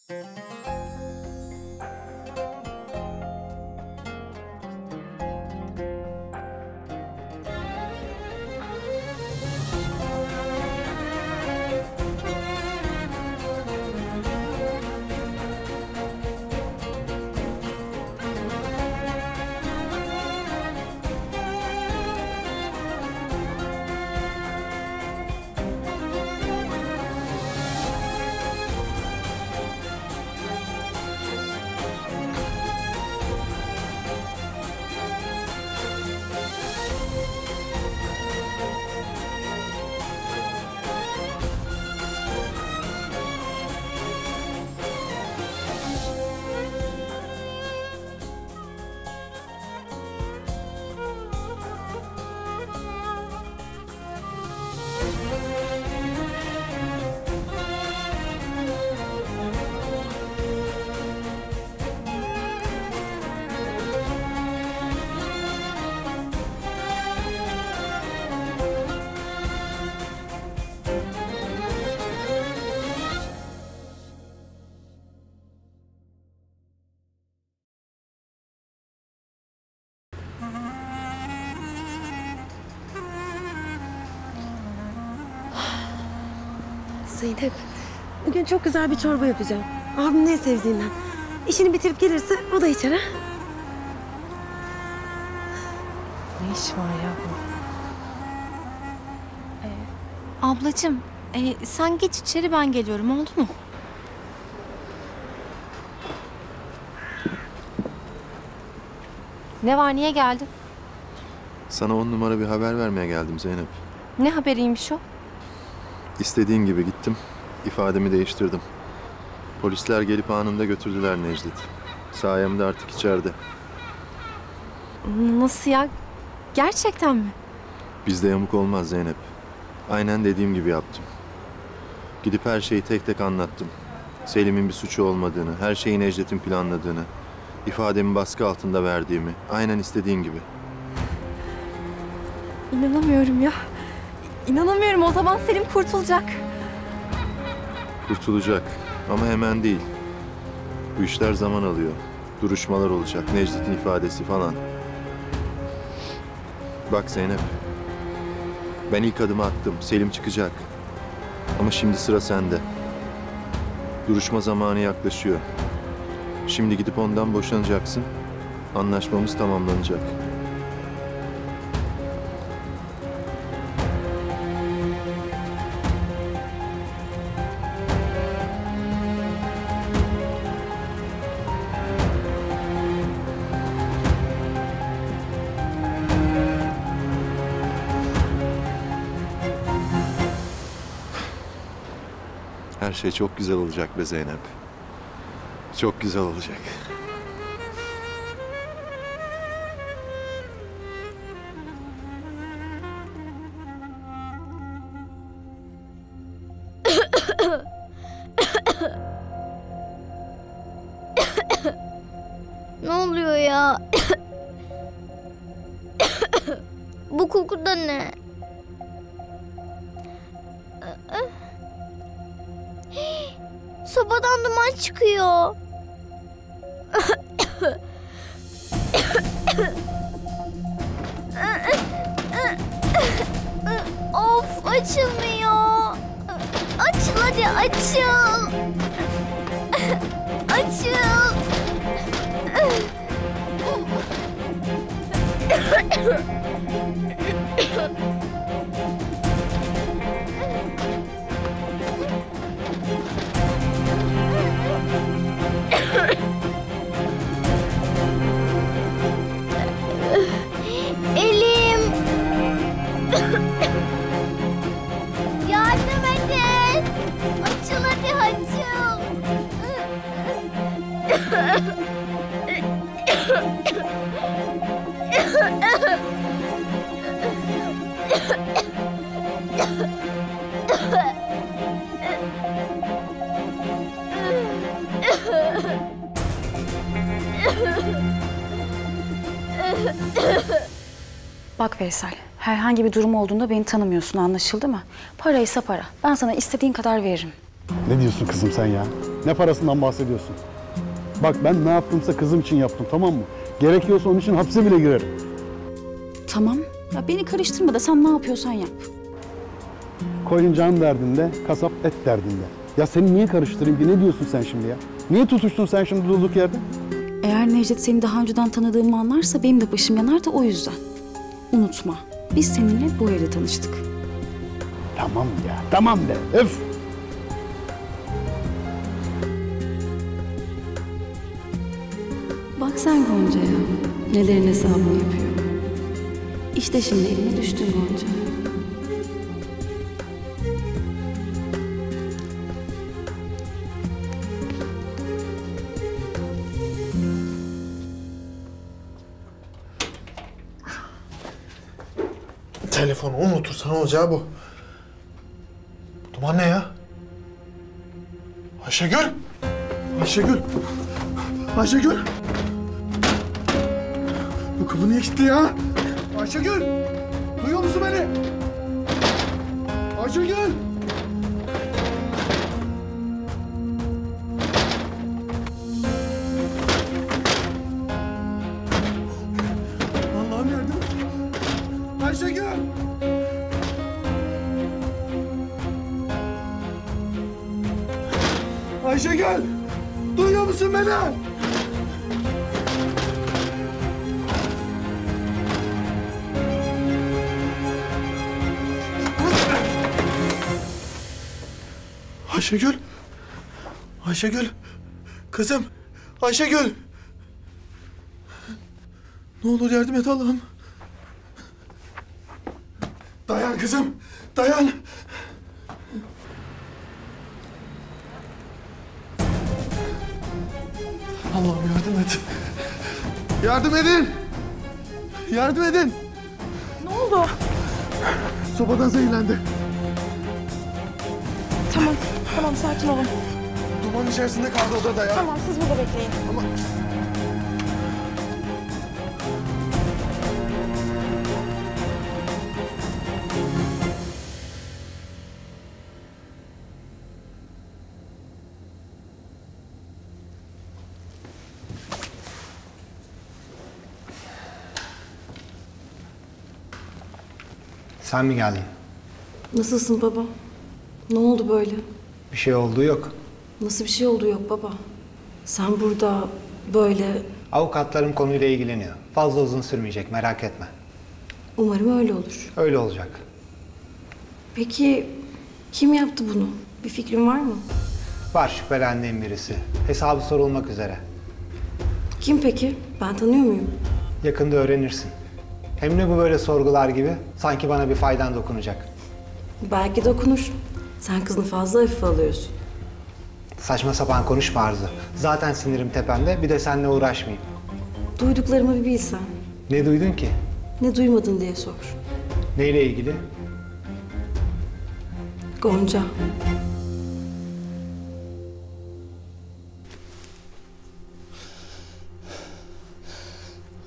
Zeynep, bugün çok güzel bir çorba yapacağım. Abim ne sevdiğinden. İşini bitirip gelirse o da içer ha. Ne iş var ya bu? Ablacığım, sen geç içeri, ben geliyorum, oldu mu? Ne var, niye geldin? Sana 10 numara bir haber vermeye geldim Zeynep. Ne haberiymiş o? İstediğin gibi gittim, ifademi değiştirdim. Polisler gelip anında götürdüler Necdet. Sayemde artık içeride. Nasıl ya? Gerçekten mi? Bizde yamuk olmaz Zeynep. Aynen dediğim gibi yaptım. Gidip her şeyi tek tek anlattım. Selim'in bir suçu olmadığını, her şeyi Necdet'in planladığını, ifademi baskı altında verdiğimi, aynen istediğin gibi. İnanamıyorum ya. İnanamıyorum, o zaman Selim kurtulacak. Kurtulacak ama hemen değil. Bu işler zaman alıyor. Duruşmalar olacak, Necdet'in ifadesi falan. Bak Zeynep, ben ilk adımı attım, Selim çıkacak. Ama şimdi sıra sende. Duruşma zamanı yaklaşıyor. Şimdi gidip ondan boşanacaksın, anlaşmamız tamamlanacak. Her şey çok güzel olacak be Zeynep. Çok güzel olacak. Ne oluyor ya? Bu koku da ne? Sobadan duman çıkıyor. Of, açılmıyor. Açıl hadi, açıl. Açıl. Elim. Yardım edin. Açıl hadi, açıl. Bak Veysel, herhangi bir durum olduğunda beni tanımıyorsun, anlaşıldı mı? Paraysa para. Ben sana istediğin kadar veririm. Ne diyorsun kızım sen ya? Ne parasından bahsediyorsun? Bak ben ne yaptımsa kızım için yaptım, tamam mı? Gerekiyorsa onun için hapse bile girerim. Tamam. Ya beni karıştırma da sen ne yapıyorsan yap. Koyun can derdinde, kasap et derdinde. Ya seni niye karıştırayım ki? Ne diyorsun sen şimdi ya? Niye tutuştun sen şimdi durduk yerde? Eğer Necdet seni daha önceden tanıdığımı anlarsa benim de başım yanar da o yüzden. Unutma. Biz seninle bu evde tanıştık. Tamam ya, tamam de. Öf! Bak sen Gonca'ya. Nelerin hesabını yapıyor. İşte şimdi elime düştün Gonca. Telefonu unutursan olacağı bu. Duman ne ya? Ayşegül! Ayşegül! Ayşegül! Bu kapı niye kilitli ya? Ayşegül! Duyuyor musun beni? Ayşegül! Allah'ım yardım et. Ayşegül! Ayşegül! Duyuyor musun beni? Ayşegül! Ayşegül! Kızım! Ayşegül! Ne olur yardım et Allah'ım. Dayan kızım! Dayan! Allah'ım yardım et. Yardım edin! Yardım edin! Ne oldu? Sobadan zehirlendi. Tamam sakin olun. Duman içerisinde kaldı odada ya. Tamam siz burada bekleyin. Ama... Sen mi geldin? Nasılsın baba? Ne oldu böyle? Bir şey olduğu yok. Nasıl bir şey oldu yok baba? Sen burada böyle... Avukatlarım konuyla ilgileniyor. Fazla uzun sürmeyecek, merak etme. Umarım öyle olur. Öyle olacak. Peki kim yaptı bunu? Bir fikrin var mı? Var şüphelendiğim birisi. Hesabı sorulmak üzere. Kim peki? Ben tanıyor muyum? Yakında öğrenirsin. Hem ne bu böyle sorgular gibi? Sanki bana bir faydan dokunacak. Belki dokunur. Sen kızını fazla hafife alıyorsun. Saçma sapan konuşma Arzu. Zaten sinirim tepemde, bir de seninle uğraşmayayım. Duyduklarımı bir bilsen. Ne duydun ki? Ne duymadın diye sor. Neyle ilgili? Gonca.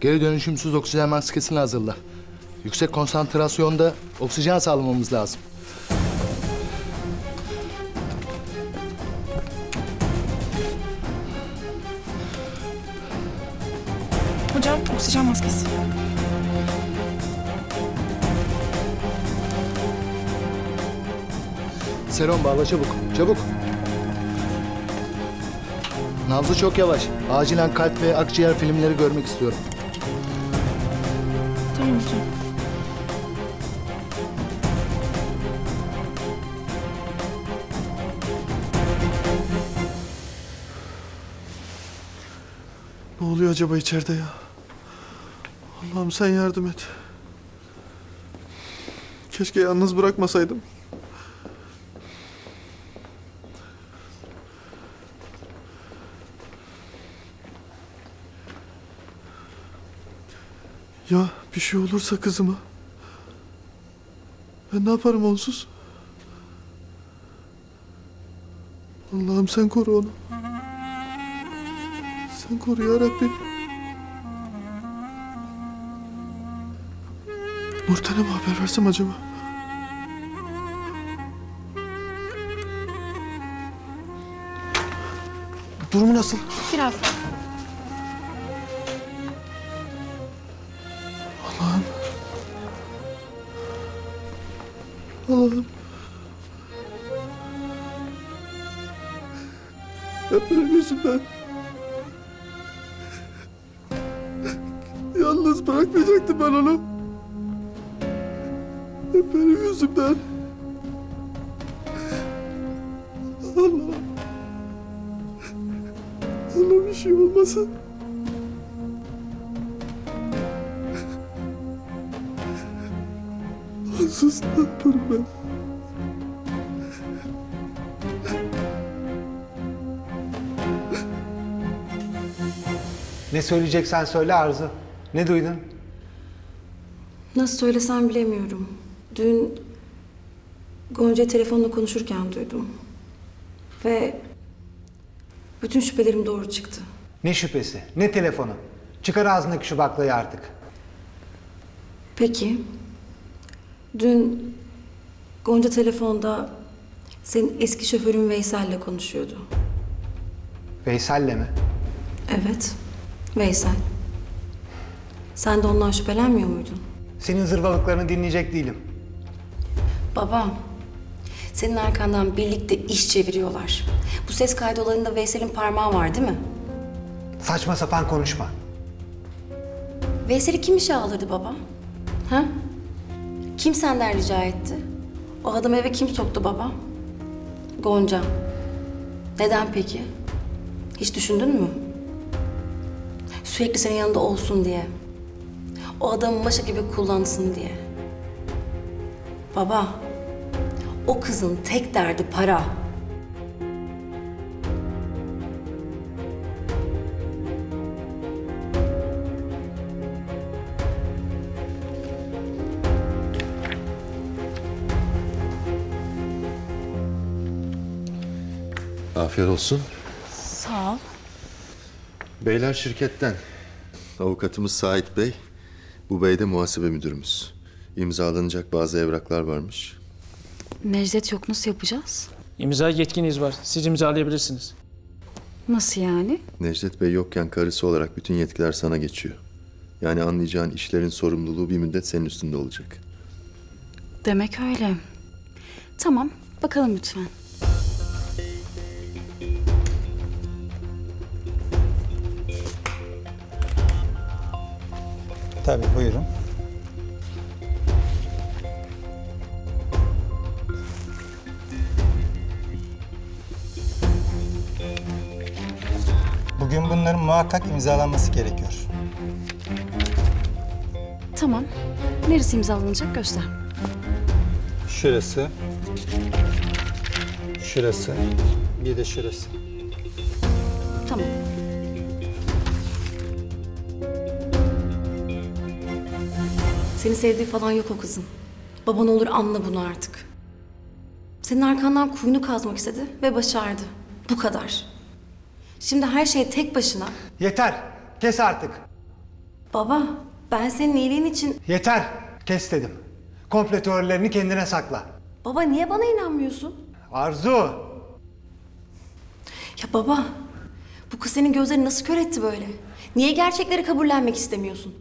Geri dönüşümsüz oksijen maskesini hazırla. Yüksek konsantrasyonda oksijen sağlamamız lazım. Hocam oksijen maskesi. Serum bağla çabuk, çabuk. Nabzı çok yavaş. Acilen kalp ve akciğer filmleri görmek istiyorum. Tamam hocam. Ne oluyor acaba içeride ya? Allah'ım sen yardım et. Keşke yalnız bırakmasaydım. Ya bir şey olursa kızıma? Ben ne yaparım onsuz? Allah'ım sen koru onu. Sen koru ya Rabbim. Nurten'e mi haber versem acaba? Durumu nasıl? Biraz. Allah'ım. Allah'ım. Hep benim yüzümden. Yalnız bırakmayacaktım ben onu. Hep benim yüzümden. Allah. Allah bir şey olmasın. Onsuz ne yaparım ben? Ne söyleyeceksen söyle Arzu. Ne duydun? Nasıl söylesem bilemiyorum. Dün Gonca telefonla konuşurken duydum. Ve bütün şüphelerim doğru çıktı. Ne şüphesi, ne telefonu. Çıkar ağzındaki şu baklayı artık. Peki, dün Gonca telefonda senin eski şoförün Veysel'le konuşuyordu. Veysel'le mi? Evet, Veysel. Sen de ondan şüphelenmiyor muydun? Senin zırvalıklarını dinleyecek değilim. Baba, senin arkandan birlikte iş çeviriyorlar. Bu ses kaydı olayında Veysel'in parmağı var değil mi? Saçma sapan konuşma. Veysel'i kim işe alırdı baba? Ha? Kim senden rica etti? O adamı eve kim soktu baba? Gonca. Neden peki? Hiç düşündün mü? Sürekli senin yanında olsun diye. O adamı maşa gibi kullansın diye. Baba, o kızın tek derdi para. Afiyet olsun. Sağ ol. Beyler şirketten. Avukatımız Sait Bey. Bu bey de muhasebe müdürümüz. İmzalanacak bazı evraklar varmış. Necdet yok, nasıl yapacağız? İmza yetkiniz var. Siz imzalayabilirsiniz. Nasıl yani? Necdet Bey yokken karısı olarak bütün yetkiler sana geçiyor. Yani anlayacağın işlerin sorumluluğu bir müddet senin üstünde olacak. Demek öyle. Tamam, bakalım lütfen. Tabii, buyurun. Bugün bunların muhakkak imzalanması gerekiyor. Tamam. Neresi imzalanacak göster. Şurası. Şurası. Bir de şurası. Tamam. Seni sevdiği falan yok o kızın. Baban olur anla bunu artık. Senin arkandan kuyunu kazmak istedi ve başardı. Bu kadar. Şimdi her şey tek başına. Yeter, kes artık. Baba, ben senin iyiliğin için... Yeter, kes dedim. Komplo teorilerini kendine sakla. Baba niye bana inanmıyorsun? Arzu! Ya baba, bu kız senin gözlerini nasıl kör etti böyle? Niye gerçekleri kabullenmek istemiyorsun?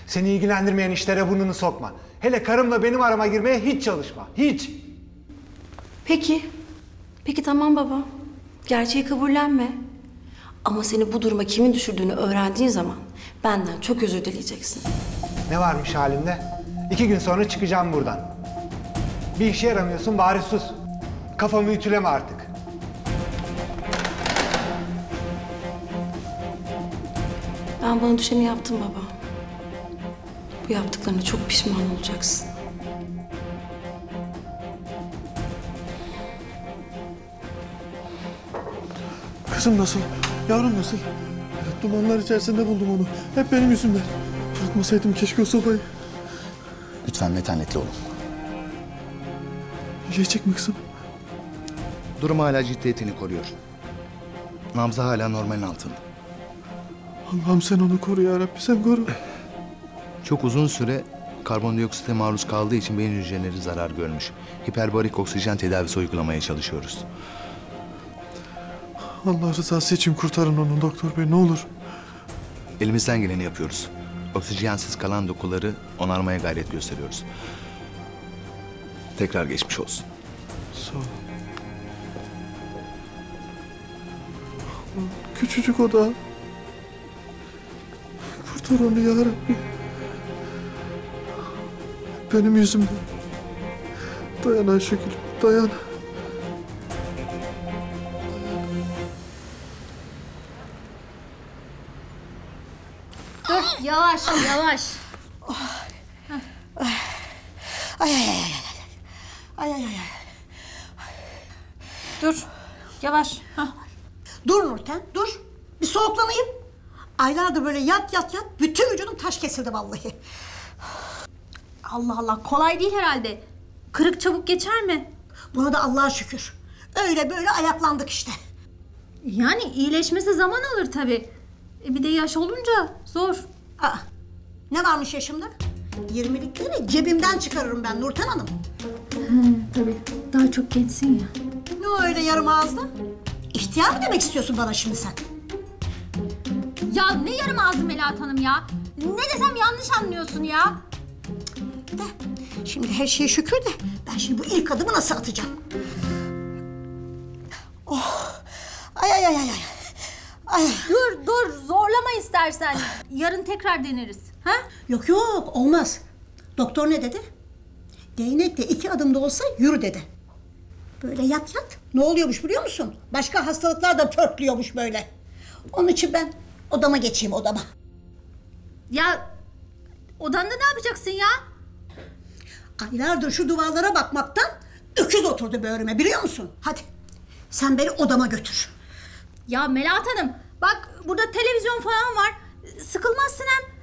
Seni ilgilendirmeyen işlere burnunu sokma. Hele karımla benim arama girmeye hiç çalışma. Hiç. Peki. Peki tamam baba. Gerçeği kabullenme. Ama seni bu duruma kimin düşürdüğünü öğrendiğin zaman benden çok özür dileyeceksin. Ne varmış halimde? 2 gün sonra çıkacağım buradan. Bir işe yaramıyorsun bari sus. Kafamı ütüleme artık. Ben bana düşeni yaptım baba. Bu yaptıklarına çok pişman olacaksın. Kızım nasıl? Yavrum nasıl? Dumanlar içerisinde buldum onu. Hep benim yüzümden. Yakmasaydım keşke o sobayı. Lütfen metanetli olun. İyileşecek mi kızım? Durum hala ciddiyetini koruyor. Nabzı hala normalin altında. Allah'ım sen onu koru ya Rabbi, sen koru. Çok uzun süre karbondioksite maruz kaldığı için beyin hücreleri zarar görmüş. Hiperbarik oksijen tedavisi uygulamaya çalışıyoruz. Allah rızası için kurtarın onu doktor bey ne olur. Elimizden geleni yapıyoruz. Oksijensiz kalan dokuları onarmaya gayret gösteriyoruz. Tekrar geçmiş olsun. Sağ ol. Küçücük oda. Kurtar onu ya Rabbi. Benim yüzümden. Dayan Ayşegül, dayan. Dur yavaş yavaş. Ay ay ay ay. Ay ay ay ay. Dur yavaş. Hah. Dur Nurten, dur. Bir soğuklanayım. Aylardır böyle yat yat yat. Bütün vücudum taş kesildi vallahi. Allah Allah kolay değil herhalde. Kırık çabuk geçer mi? Buna da Allah'a şükür. Öyle böyle ayaklandık işte. Yani iyileşmesi zaman alır tabii. Bir de yaş olunca zor. Aa, ne varmış yaşımda? 20'likleri cebimden çıkarırım ben Nurten Hanım. Tabii daha çok gençsin ya. Ne öyle yarım ağızla? İhtiyar mı demek istiyorsun bana şimdi sen? Ya ne yarım ağzı Melahat Hanım ya? Ne desem yanlış anlıyorsun ya. De, şimdi her şeye şükür de ben şimdi bu ilk adımı nasıl atacağım? Oh, ay ay ay ay ay. Ay. Dur zorlama istersen. Yarın tekrar deneriz. Ha? Yok yok olmaz. Doktor ne dedi? Değnek de 2 adımda olsa yürü dedi. Böyle yat yat ne oluyormuş biliyor musun? Başka hastalıklar da törtlüyormuş böyle. Onun için ben odama geçeyim odama. Ya odanda ne yapacaksın ya? Aylardır şu duvarlara bakmaktan öküz oturdu böğrüme biliyor musun? Hadi sen beni odama götür. Ya Melahat Hanım bak burada televizyon falan var. Sıkılmazsın hem.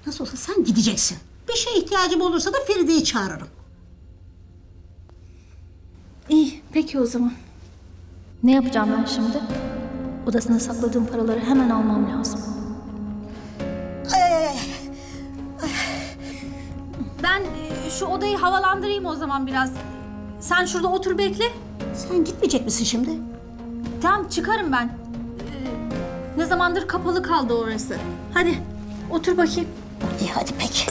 Nasıl olsa sen gideceksin. Bir şeye ihtiyacım olursa da Feride'yi çağırırım. İyi peki o zaman. Ne yapacağım ben şimdi? Odasına sakladığım paraları hemen almam lazım. Ben şu odayı havalandırayım o zaman biraz. Sen şurada otur bekle. Sen gitmeyecek misin şimdi? Tamam çıkarım ben. Ne zamandır kapalı kaldı orası. Hadi otur bakayım. İyi hadi peki.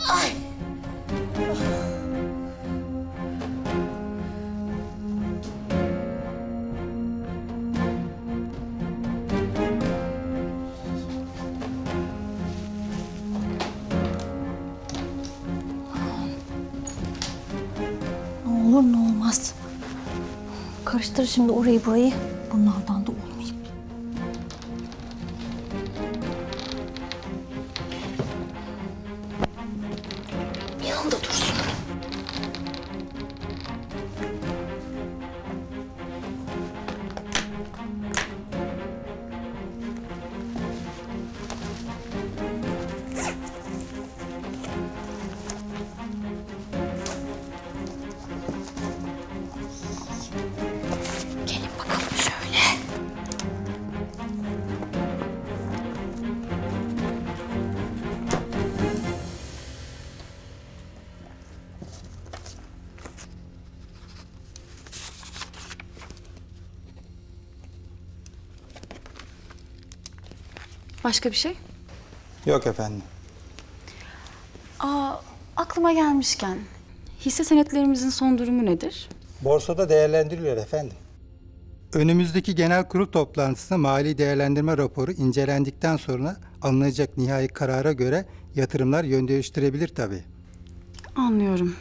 Ay. Ne olur ne olmaz. Karıştır şimdi orayı burayı. Bunlardan da olmayayım. Yanında dursun. Gelin bakalım şöyle. Başka bir şey? Yok efendim. Aklıma gelmişken hisse senetlerimizin son durumu nedir? Borsada değerlendiriliyor efendim. Önümüzdeki genel kurul toplantısında mali değerlendirme raporu incelendikten sonra alınacak nihai karara göre yatırımlar yön değiştirebilir tabii. Anlıyorum.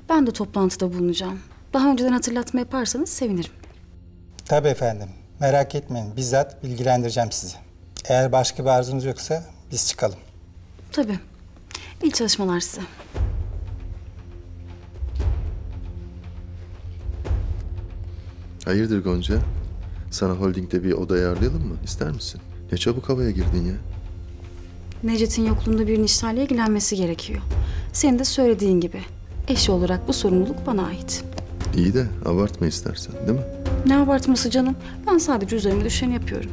Ben de toplantıda bulunacağım. Daha önceden hatırlatma yaparsanız sevinirim. Tabii efendim. Merak etmeyin. Bizzat bilgilendireceğim sizi. Eğer başka bir arzunuz yoksa biz çıkalım. Tabii. İyi çalışmalar size. Hayırdır Gonca? Sana holdingde bir oda ayarlayalım mı? İster misin? Ne çabuk havaya girdin ya. Necdet'in yokluğunda birinin işlerle ilgilenmesi gerekiyor. Senin de söylediğin gibi. Eşi olarak bu sorumluluk bana ait. İyi de abartma istersen, değil mi? Ne abartması canım? Ben sadece üzerime düşeni yapıyorum.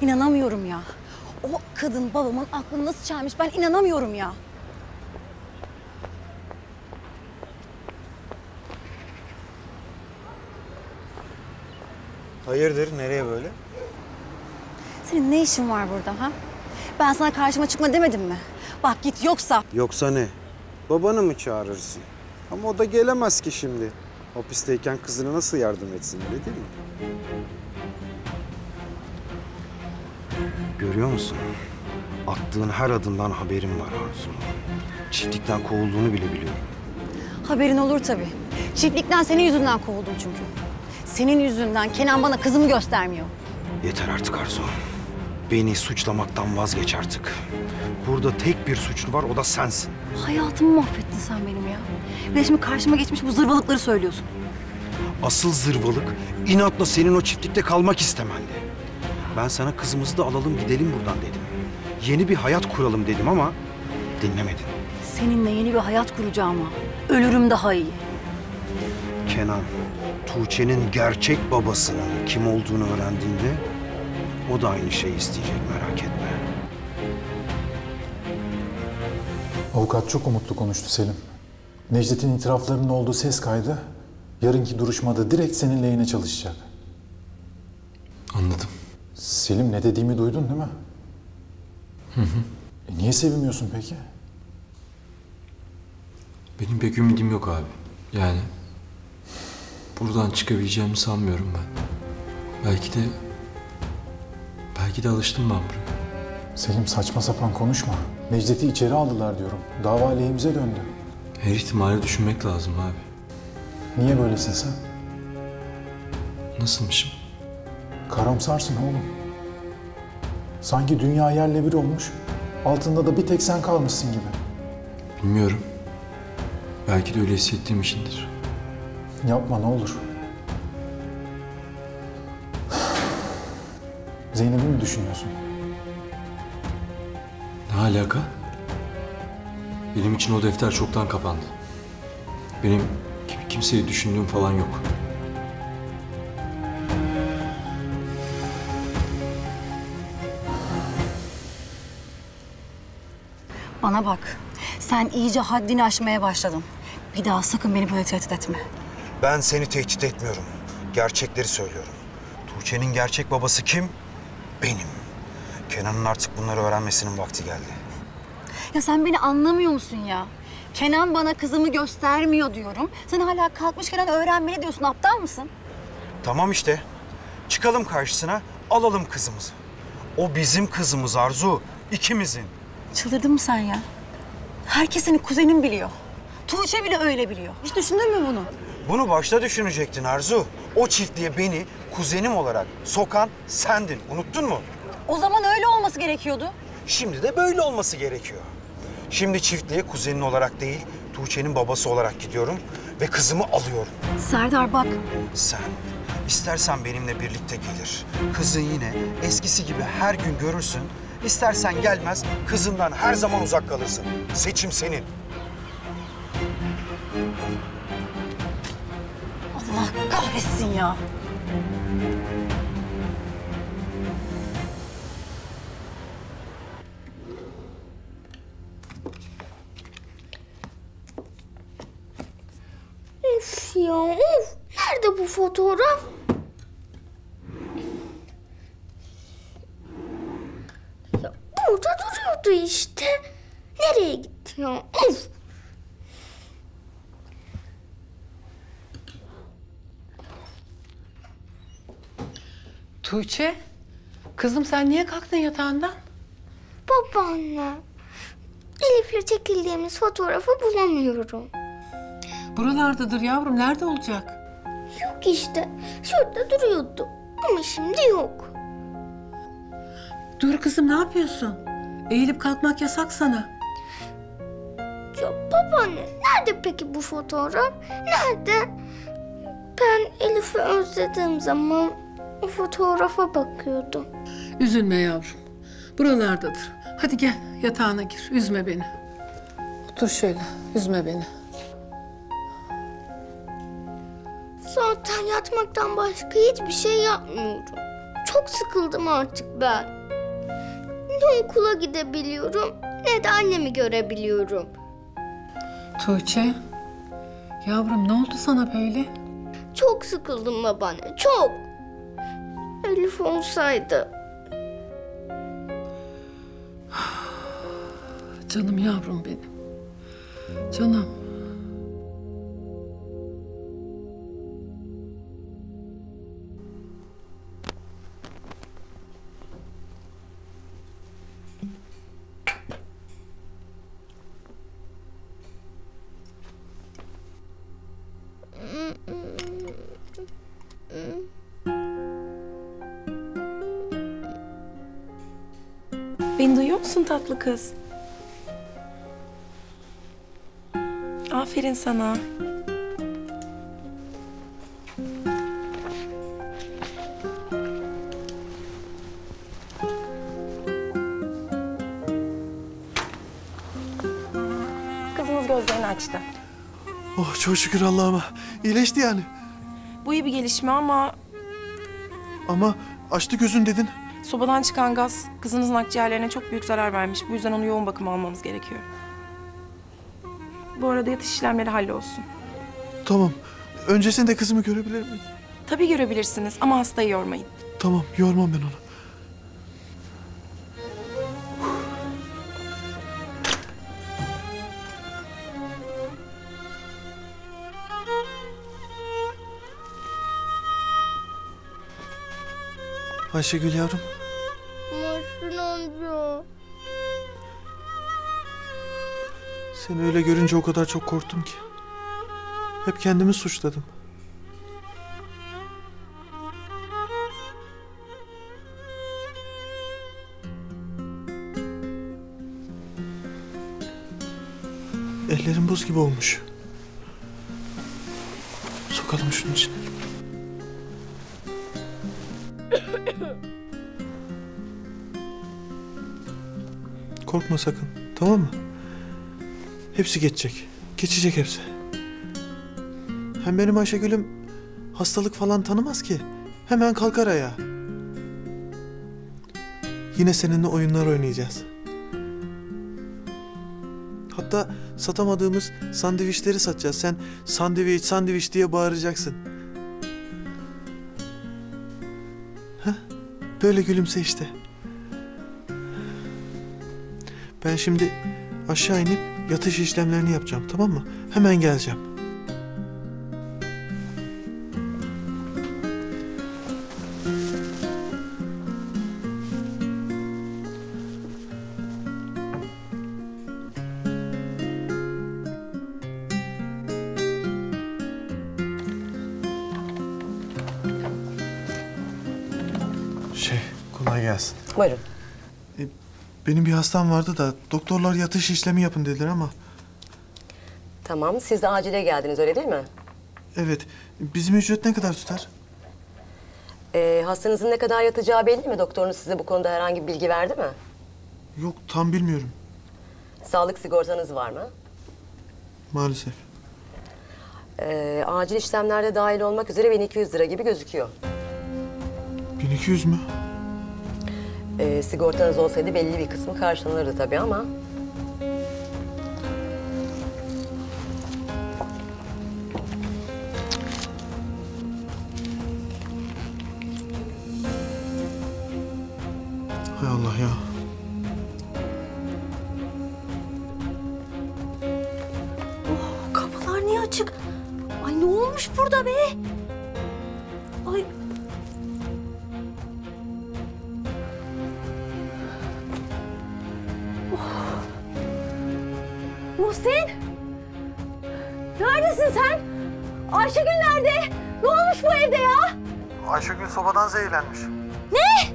İnanamıyorum. O kadın babamın aklını nasıl çelmiş ben inanamıyorum ya. Hayırdır, nereye böyle? Senin ne işin var burada ha? Ben sana karşıma çıkma demedim mi? Bak git yoksa... Yoksa ne? Babanı mı çağırırsın? Ama o da gelemez ki şimdi. Hapisteyken kızına nasıl yardım etsin, öyle değil mi? Görüyor musun? Attığın her adımdan haberim var Arzu. Çiftlikten kovulduğunu bile biliyorum. Haberin olur tabii. Çiftlikten senin yüzünden kovuldum çünkü. Senin yüzünden Kenan bana kızımı göstermiyor. Yeter artık Arzu. Beni suçlamaktan vazgeç artık. Burada tek bir suçlu var, o da sensin. Hayatımı mahvettin sen benim ya. Bir de şimdi karşıma geçmiş bu zırvalıkları söylüyorsun. Asıl zırvalık inatla senin o çiftlikte kalmak istemendi. Ben sana kızımızı da alalım gidelim buradan dedim. Yeni bir hayat kuralım dedim ama dinlemedin. Seninle yeni bir hayat kuracağıma ölürüm daha iyi. Kenan, Tuğçe'nin gerçek babasının kim olduğunu öğrendiğinde o da aynı şeyi isteyecek, merak etme. Avukat çok umutlu konuştu Selim. Necdet'in itiraflarının olduğu ses kaydı yarınki duruşmada direkt senin lehine çalışacak. Anladım. Selim, ne dediğimi duydun değil mi? Hı hı. Niye sevinmiyorsun peki? Benim pek ümidim yok abi. Yani buradan çıkabileceğimi sanmıyorum ben. Belki de alıştım ben buraya. Selim, saçma sapan konuşma. Necdet'i içeri aldılar diyorum. Dava aleyhimize döndü. Her ihtimali düşünmek lazım abi. Niye böylesin sen? Nasılmışım? Karamsarsın oğlum. Sanki dünya yerle bir olmuş. Altında da bir tek sen kalmışsın gibi. Bilmiyorum. Belki de öyle hissettiğim içindir. Yapma ne olur. Zeynep'i mi düşünüyorsun? Ne alaka? Benim için o defter çoktan kapandı. Benim kimseyi düşündüğüm falan yok. Bana bak, sen iyice haddini aşmaya başladın. Bir daha sakın beni böyle tehdit etme. Ben seni tehdit etmiyorum. Gerçekleri söylüyorum. Tuğçe'nin gerçek babası kim? Benim. Kenan'ın artık bunları öğrenmesinin vakti geldi. Ya sen beni anlamıyor musun ya? Kenan bana kızımı göstermiyor diyorum. Sen hala kalkmış Kenan öğrenmeli diyorsun. Aptal mısın? Tamam işte. Çıkalım karşısına, alalım kızımızı. O bizim kızımız Arzu, ikimizin. Çıldırdın mı sen ya? Herkes seni kuzenin biliyor. Tuğçe bile öyle biliyor. Hiç düşündün mü bunu? Bunu başta düşünecektin Arzu. O çiftliğe beni kuzenim olarak sokan sendin. Unuttun mu? O zaman öyle olması gerekiyordu. Şimdi de böyle olması gerekiyor. Şimdi çiftliğe kuzenin olarak değil, Tuğçe'nin babası olarak gidiyorum ve kızımı alıyorum. Serdar bak. Sen istersen benimle birlikte gelir. Kızın yine eskisi gibi her gün görürsün. İstersen gelmez, kızından her zaman uzak kalırsın. Seçim senin. Allah kahretsin ya. Of ya of. Nerede bu fotoğraf? Ya burada duruyordu işte. Nereye gitti ya? Of. Tuğçe, kızım sen niye kalktın yatağından? Babaanne. Elif'le çekildiğimiz fotoğrafı bulamıyorum. Buralardadır yavrum, nerede olacak? Yok işte. Şurada duruyordu. Ama şimdi yok. Dur kızım, ne yapıyorsun? Eğilip kalkmak yasak sana. Ya babaanne, nerede peki bu fotoğraf? Nerede? Ben Elif'i özlediğim zaman o fotoğrafa bakıyordum. Üzülme yavrum. Buralardadır. Hadi gel, yatağına gir. Üzme beni. Otur şöyle, üzme beni. Zaten yatmaktan başka hiçbir şey yapmıyorum. Çok sıkıldım artık ben. ne okula gidebiliyorum ne de annemi görebiliyorum. Tuğçe, yavrum ne oldu sana böyle? Çok sıkıldım babaanne, çok. Elif olsaydı. Canım yavrum benim. Canım. Beni duyuyor musun tatlı kız? Aferin sana. Kızımız gözlerini açtı. Oh çok şükür Allah'ıma. İyileşti yani. Bu iyi bir gelişme ama Ama açtı gözün dedin. sobadan çıkan gaz kızınızın akciğerlerine çok büyük zarar vermiş. Bu yüzden onu yoğun bakıma almamız gerekiyor. Bu arada yatış işlemleri hallolsun. Tamam. Öncesinde kızımı görebilir miyim? Tabii görebilirsiniz ama hastayı yormayın. Tamam, yormam ben onu. Ayşegül yavrum. Muhsin amca. Seni öyle görünce o kadar çok korktum ki. Hep kendimi suçladım. Ellerim buz gibi olmuş. Sokalım şunun içine. Korkma sakın, tamam mı? Hepsi geçecek. Geçecek hepsi. Hem benim Ayşegül'üm hastalık falan tanımaz ki. Hemen kalkar ayağa. Yine seninle oyunlar oynayacağız. Hatta satamadığımız sandviçleri satacağız. Sen sandviç, sandviç diye bağıracaksın. Heh, böyle gülümse işte. Ben şimdi aşağı inip yatış işlemlerini yapacağım, tamam mı? Hemen geleceğim. Kolay gelsin. Buyurun. Benim bir hastam vardı da doktorlar yatış işlemi yapın dediler ama... Tamam, siz de acile geldiniz öyle değil mi? Evet. Bizim ücret ne kadar tutar? Hastanızın ne kadar yatacağı belli mi? Doktorunuz size bu konuda herhangi bir bilgi verdi mi? Yok, tam bilmiyorum. Sağlık sigortanız var mı? Maalesef. Acil işlemlerde dahil olmak üzere 1200 lira gibi gözüküyor. 1200 mü? Sigortanız olsaydı belli bir kısmı karşılanırdı tabii ama... Hay Allah ya. Oh, kapılar niye açık? Ay ne olmuş burada be? Ay. Oh. Muhsin! Neredesin sen? Ayşegül nerede? Ne olmuş bu evde ya? Ayşegül sobadan zehirlenmiş. Ne?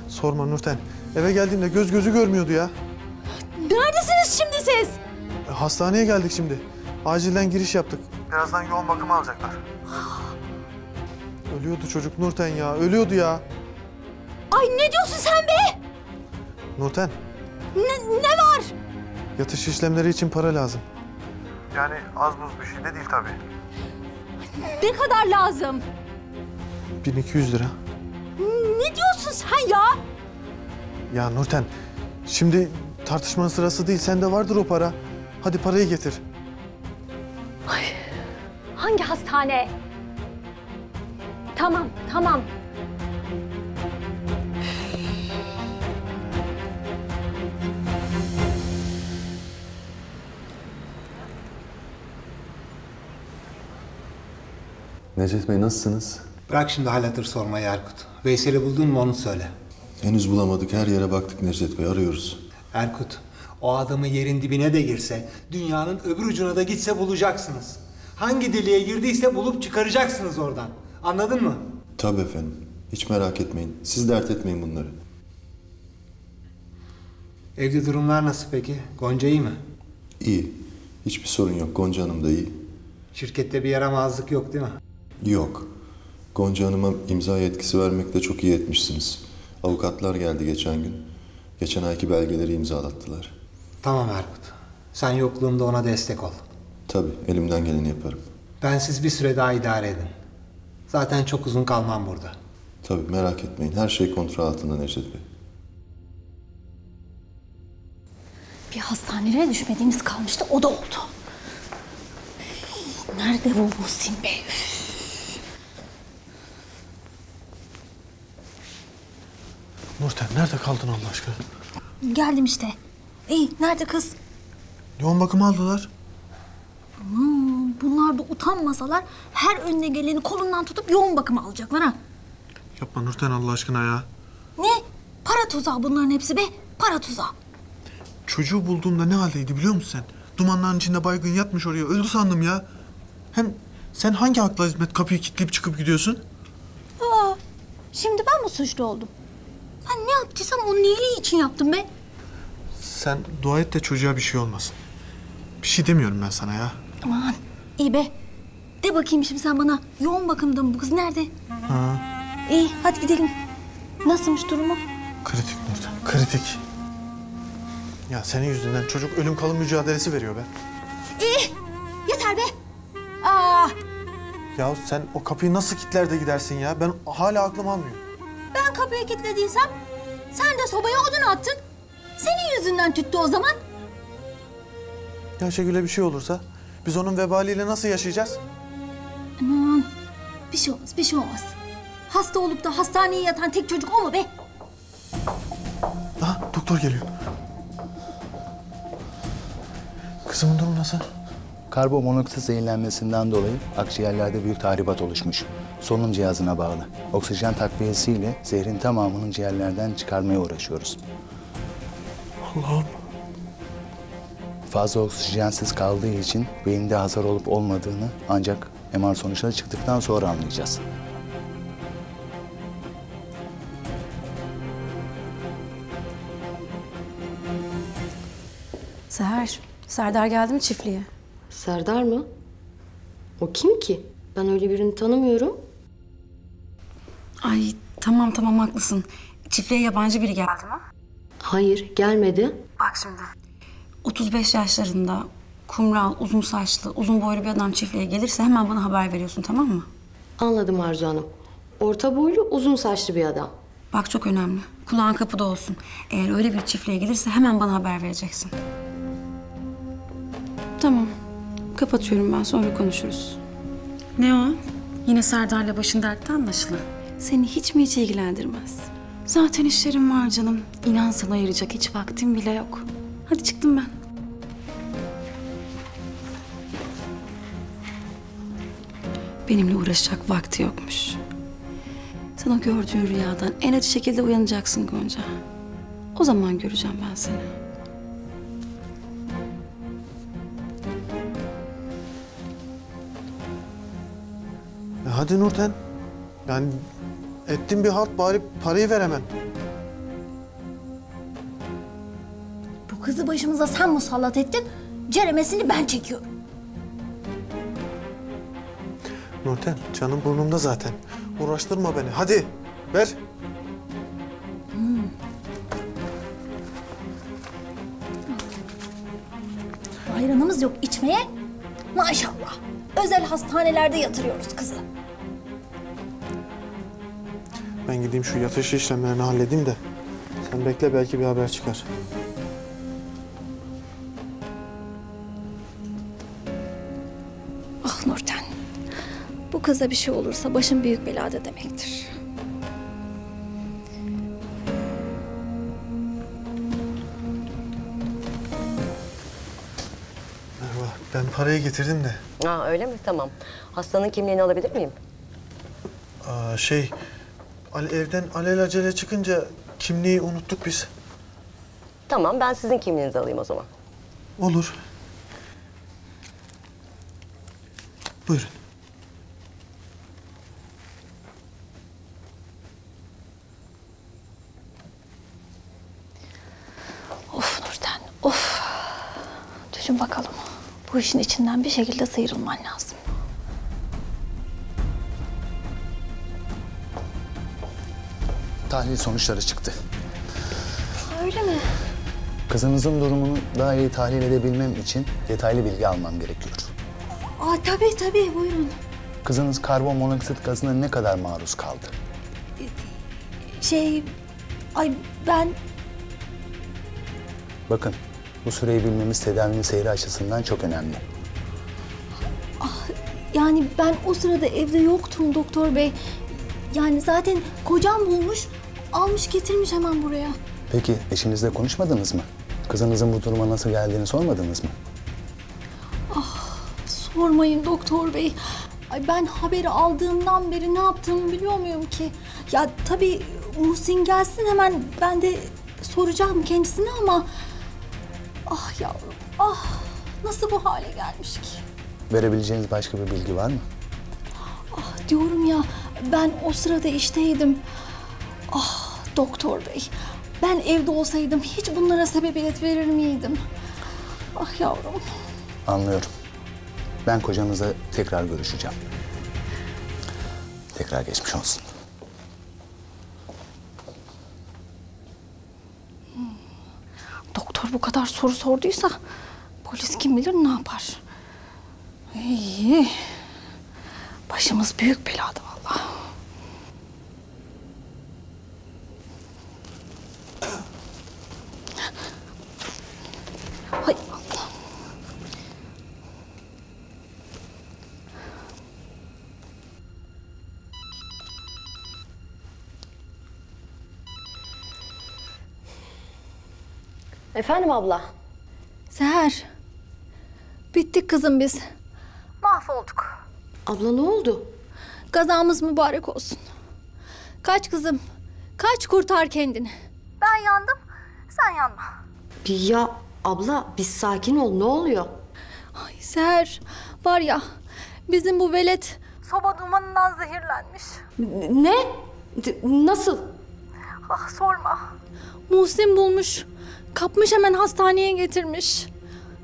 Sorma Nurten. Eve geldiğimde göz gözü görmüyordu ya. Neredesiniz şimdi siz? Hastaneye geldik şimdi. Acilden giriş yaptık. Birazdan yoğun bakıma alacaklar. Ölüyordu çocuk Nurten ya. Ölüyordu ya. Ay ne diyorsun sen be? Nurten. Ne var? Yatış işlemleri için para lazım. Yani az buz bir şey de değil tabii. Ne kadar lazım? 1200 lira. Ne diyorsun sen ya? Ya Nurten, şimdi tartışmanın sırası değil. Sende vardır o para. Hadi parayı getir. Hangi hastane? Tamam, tamam. Necdet Bey nasılsınız? Bırak şimdi hal hatır sormayı Erkut. Veysel'i buldun mu onu söyle. Henüz bulamadık. Her yere baktık Necdet Bey. Arıyoruz. Erkut, o adamı yerin dibine de girse, dünyanın öbür ucuna da gitse bulacaksınız. Hangi deliğe girdiyse bulup çıkaracaksınız oradan. Anladın mı? Tabii efendim. Hiç merak etmeyin. Siz dert etmeyin bunları. Evde durumlar nasıl peki? Gonca iyi mi? İyi. Hiçbir sorun yok. Gonca Hanım da iyi. Şirkette bir yaramazlık yok değil mi? Yok. Gonca Hanım'a imza yetkisi vermekte çok iyi etmişsiniz. Avukatlar geldi geçen gün. Geçen ayki belgeleri imzalattılar. Tamam Erkut. Sen yokluğumda ona destek ol. Tabii. Elimden geleni yaparım. Bensiz bir süre daha idare edin. Zaten çok uzun kalmam burada. Tabii merak etmeyin. Her şey kontrol altında Necdet Bey. Bir hastanelere düşmediğimiz kalmıştı, o da oldu. Nerede bu Muhsin Bey? Nurten nerede kaldın Allah aşkına? Geldim işte. İyi, nerede kız? Yoğun bakıma aldılar. Bunlar da utanmasalar her önüne geleni kolundan tutup yoğun bakıma alacaklar ha. Yapma Nurten Allah aşkına ya. Ne? Para tuzağı bunların hepsi be. Para tuzağı. Çocuğu bulduğumda ne haldeydi biliyor musun sen? Dumanların içinde baygın yatmış oraya. Öldü sandım ya. Hem sen hangi akla hizmet kapıyı kilitleyip çıkıp gidiyorsun? Aa, şimdi ben mi suçlu oldum? Ben ne yaptıysam onun iyiliği için yaptım be. Sen dua et de çocuğa bir şey olmasın. Bir şey demiyorum ben sana ya. Aman iyi be. De bakayım şimdi sen bana. Yoğun bakımda mı bu kız? Nerede? Ha. İyi hadi gidelim. Nasılmış durumu? Kritik Nurten, kritik. Ya senin yüzünden çocuk ölüm kalım mücadelesi veriyor be. İyi. Yeter be. Aa, Ya sen o kapıyı nasıl kilitler de gidersin ya? Ben hala aklım almıyor. ben kapıyı kilitlediysem sen de sobaya odun attın. Senin yüzünden tüttü o zaman. Ya Ayşegül'e bir şey olursa biz onun vebaliyle nasıl yaşayacağız? Aman bir şey olmaz, bir şey olmaz. Hasta olup da hastaneye yatan tek çocuk o mu be? Ha, doktor geliyor. Kızımın durumu nasıl? Karbonmonoksit zehirlenmesinden dolayı akciğerlerde büyük tahribat oluşmuş. Solunum cihazına bağlı. Oksijen takviyesiyle zehrin tamamını ciğerlerden çıkarmaya uğraşıyoruz. Allah'ım. Fazla oksijensiz kaldığı için beyinde hasar olup olmadığını ancak MR sonuçları çıktıktan sonra anlayacağız. Seher, Serdar geldi mi çiftliğe? Serdar mı? O kim ki? Ben öyle birini tanımıyorum. Ay tamam haklısın. Çiftliğe yabancı biri geldi mi? Hayır, gelmedi. Bak şimdi. 35 yaşlarında kumral, uzun saçlı, uzun boylu bir adam çiftliğe gelirse hemen bana haber veriyorsun, tamam mı? Anladım Arzu Hanım. Orta boylu, uzun saçlı bir adam. Bak çok önemli. Kulağın kapıda olsun. Eğer öyle bir çiftliğe gelirse hemen bana haber vereceksin. Tamam. Kapatıyorum ben, sonra konuşuruz. Ne o? Yine Serdar'la başın dertte anlaşılan. Seni hiç mi hiç ilgilendirmez? Zaten işlerim var canım. İnan sana ayıracak hiç vaktim bile yok. Hadi çıktım ben. Benimle uğraşacak vakti yokmuş. Sen o gördüğün rüyadan en acı şekilde uyanacaksın Gonca. O zaman göreceğim ben seni. Hadi Nurten. Yani ettin bir halt, bari parayı ver hemen. Bu kızı başımıza sen musallat ettin. Ceremesini ben çekiyorum. Nurten, canım burnumda zaten. Uğraştırma beni. Hadi ver. Ayranımız yok içmeye. Maşallah. Özel hastanelerde yatırıyoruz kızı. Ben gideyim şu yatış işlemlerini halledeyim de Sen bekle, belki bir haber çıkar. Ah Nurten. Bu kıza bir şey olursa başın büyük belada demektir. Merhaba, ben parayı getirdim de. Aa, öyle mi? Tamam. Hastanın kimliğini alabilir miyim? Evden alelacele çıkınca kimliği unuttuk biz. Tamam, ben sizin kimliğinizi alayım o zaman. Olur. Buyurun. Of Nurten, of. Düşün bakalım. Bu işin içinden bir şekilde sıyrılman lazım. Tahlil sonuçları çıktı. Öyle mi? Kızınızın durumunu daha iyi tahlil edebilmem için detaylı bilgi almam gerekiyor. Aa, tabii buyurun. Kızınız karbonmonoksit gazına ne kadar maruz kaldı? Ben... Bakın, bu süreyi bilmemiz tedavinin seyri açısından çok önemli. Yani ben o sırada evde yoktum doktor bey. Yani zaten kocam bulmuş, almış getirmiş hemen buraya. Peki eşinizle konuşmadınız mı? Kızınızın bu duruma nasıl geldiğini sormadınız mı? Sormayın doktor bey. Ay, ben haberi aldığımdan beri ne yaptığımı biliyor muyum ki? Ya tabii Muhsin gelsin hemen ben de soracağım kendisine ama... Ah yavrum, ah nasıl bu hale gelmiş ki? Verebileceğiniz başka bir bilgi var mı? Ah diyorum ya, ben o sırada işteydim. Ah doktor bey, ben evde olsaydım hiç bunlara sebebiyet verir miydim? Ah yavrum. Anlıyorum. Ben kocanızla tekrar görüşeceğim. Tekrar geçmiş olsun. Doktor bu kadar soru sorduysa polis kim bilir ne yapar? İyi. Başımız büyük belada vallahi. Hay Allah. Efendim abla? Seher. Bittik kızım biz. Mahvolduk. Abla ne oldu? Kazamız mübarek olsun. Kaç kızım. Kaç kurtar kendini. Ben yandım. Sen yanma. Ya abla bir sakin ol, ne oluyor? Ay Seher. Var ya bizim bu velet soba dumanından zehirlenmiş. Ne? Nasıl? Ah sorma. Muhsin bulmuş. Kapmış hemen hastaneye getirmiş.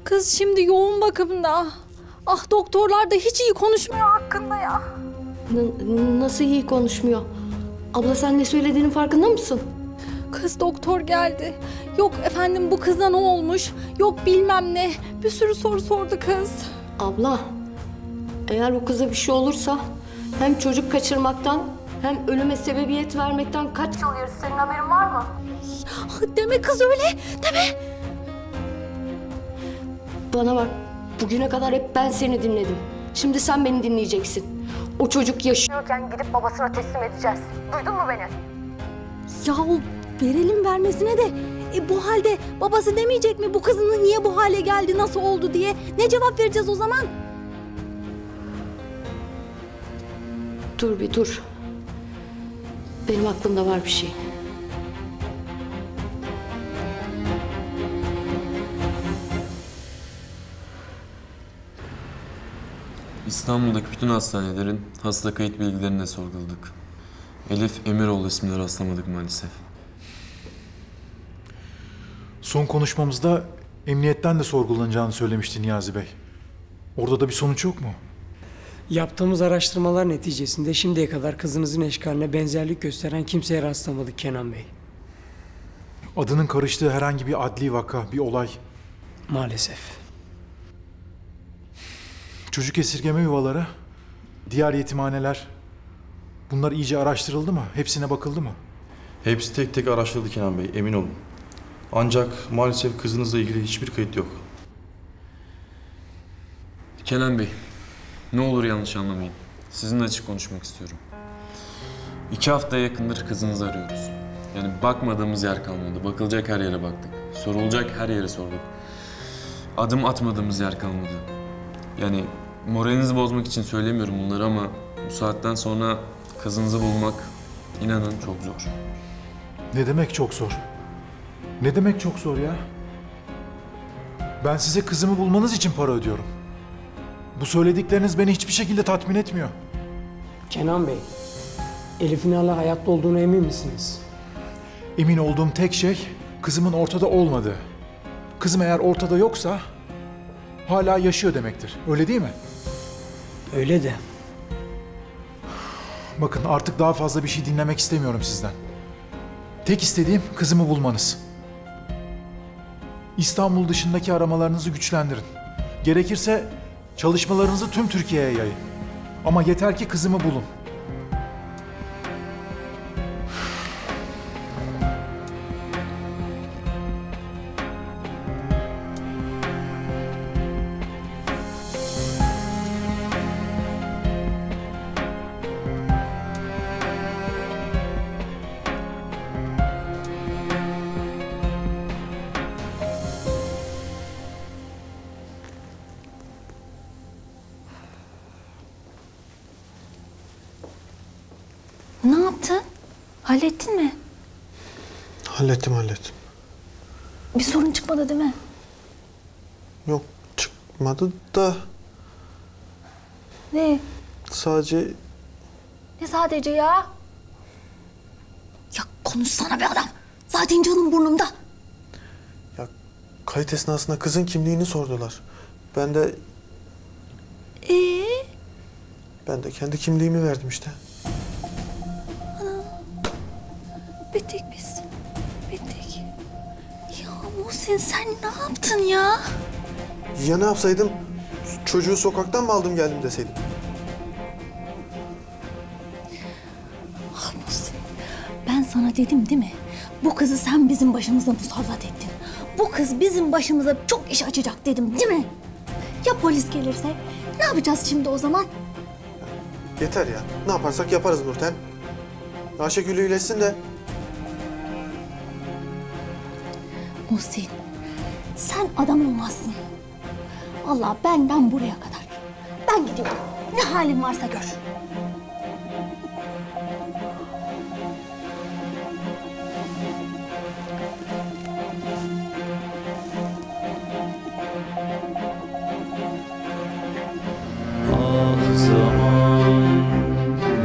Kız şimdi yoğun bakımda. Ah doktorlar da hiç iyi konuşmuyor hakkında ya. Nasıl iyi konuşmuyor? Abla sen ne söylediğinin farkında mısın? Kız doktor geldi. Yok efendim bu kıza ne olmuş? Yok bilmem ne. Bir sürü soru sordu kız. Abla eğer bu kıza bir şey olursa hem çocuk kaçırmaktan hem ölüme sebebiyet vermekten kaç yıl yarısı, senin haberin var mı? Deme kız öyle, deme. Bana bak, bugüne kadar hep ben seni dinledim. Şimdi sen beni dinleyeceksin. O çocuk yaşıyorken gidip babasına teslim edeceğiz. Duydun mu beni? Yahu verelim vermesine de bu halde babası demeyecek mi bu kızın niye bu hale geldi, nasıl oldu diye? Ne cevap vereceğiz o zaman? Dur bir dur. Benim aklımda var bir şey. İstanbul'daki bütün hastanelerin hasta kayıt bilgilerini de sorguladık. Elif Emiroğlu isminde rastlamadık maalesef. Son konuşmamızda emniyetten de sorgulanacağını söylemişti Niyazi Bey. Orada da bir sonuç yok mu? Yaptığımız araştırmalar neticesinde şimdiye kadar kızınızın eşkaline benzerlik gösteren kimseye rastlamadık Kenan Bey. Adının karıştığı herhangi bir adli vaka, bir olay. Maalesef. Çocuk esirgeme yuvaları, diğer yetimhaneler, bunlar iyice araştırıldı mı? Hepsine bakıldı mı? Hepsi tek tek araştırıldı Kenan Bey, emin olun. Ancak maalesef kızınızla ilgili hiçbir kayıt yok. Kenan Bey, ne olur yanlış anlamayın. Sizinle açık konuşmak istiyorum. 2 haftaya yakındır kızınızı arıyoruz. Yani bakmadığımız yer kalmadı. Bakılacak her yere baktık. Sorulacak her yere sorduk. Adım atmadığımız yer kalmadı. Yani moralinizi bozmak için söylemiyorum bunları ama bu saatten sonra kızınızı bulmak inanın çok zor. Ne demek çok zor? Ne demek çok zor ya? Ben size kızımı bulmanız için para ödüyorum. Bu söyledikleriniz beni hiçbir şekilde tatmin etmiyor. Kenan Bey, Elif'in hala hayatta olduğuna emin misiniz? Emin olduğum tek şey kızımın ortada olmadığı. Kızım eğer ortada yoksa hala yaşıyor demektir. Öyle değil mi? Öyle de. Bakın artık daha fazla bir şey dinlemek istemiyorum sizden. Tek istediğim kızımı bulmanız. İstanbul dışındaki aramalarınızı güçlendirin. Gerekirse çalışmalarınızı tüm Türkiye'ye yayın. Ama yeter ki kızımı bulun. Ne yaptın? Hallettin mi? Hallettim. Bir sorun çıkmadı değil mi? Yok, çıkmadı da Ne? sadece... Ne sadece ya? Ya konuşsana be adam. Zaten canım burnumda. Kayıt esnasında kızın kimliğini sordular. Ben de kendi kimliğimi verdim işte. Bittik biz. Bittik. Ya Muhsin sen ne yaptın ya? Ya ne yapsaydım? Çocuğu sokaktan mı aldım geldim deseydim? Ah Muhsin, ben sana dedim değil mi? Bu kızı sen bizim başımıza musallat ettin. Bu kız bizim başımıza çok iş açacak dedim değil mi? Ya polis gelirse? Ne yapacağız şimdi o zaman? Yeter ya. Ne yaparsak yaparız Nurten. Ayşegül iyileşsin de. Muhsin, sen adam olmazsın. Vallahi benden buraya kadar. Ben gidiyorum. Ne halin varsa gör. Ah zaman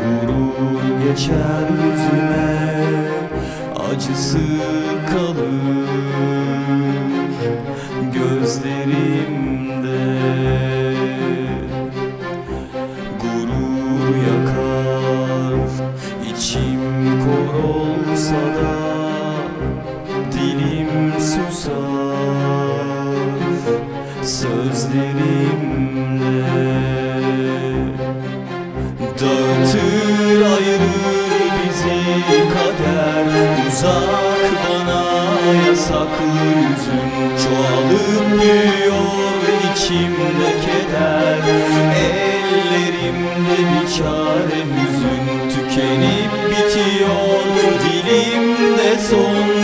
vurur geçer yüzüme, acısı kalır gözlerimde. Gurur yakar, içim kor olsa da dilim susar sözlerimle. Dağıtır ayırır bizi kader, uzak bana yasaklı yüzün. Çoğalıp büyüyor içimde keder, ellerimde bir çare hüzün. Tükenip bitiyor dilimde son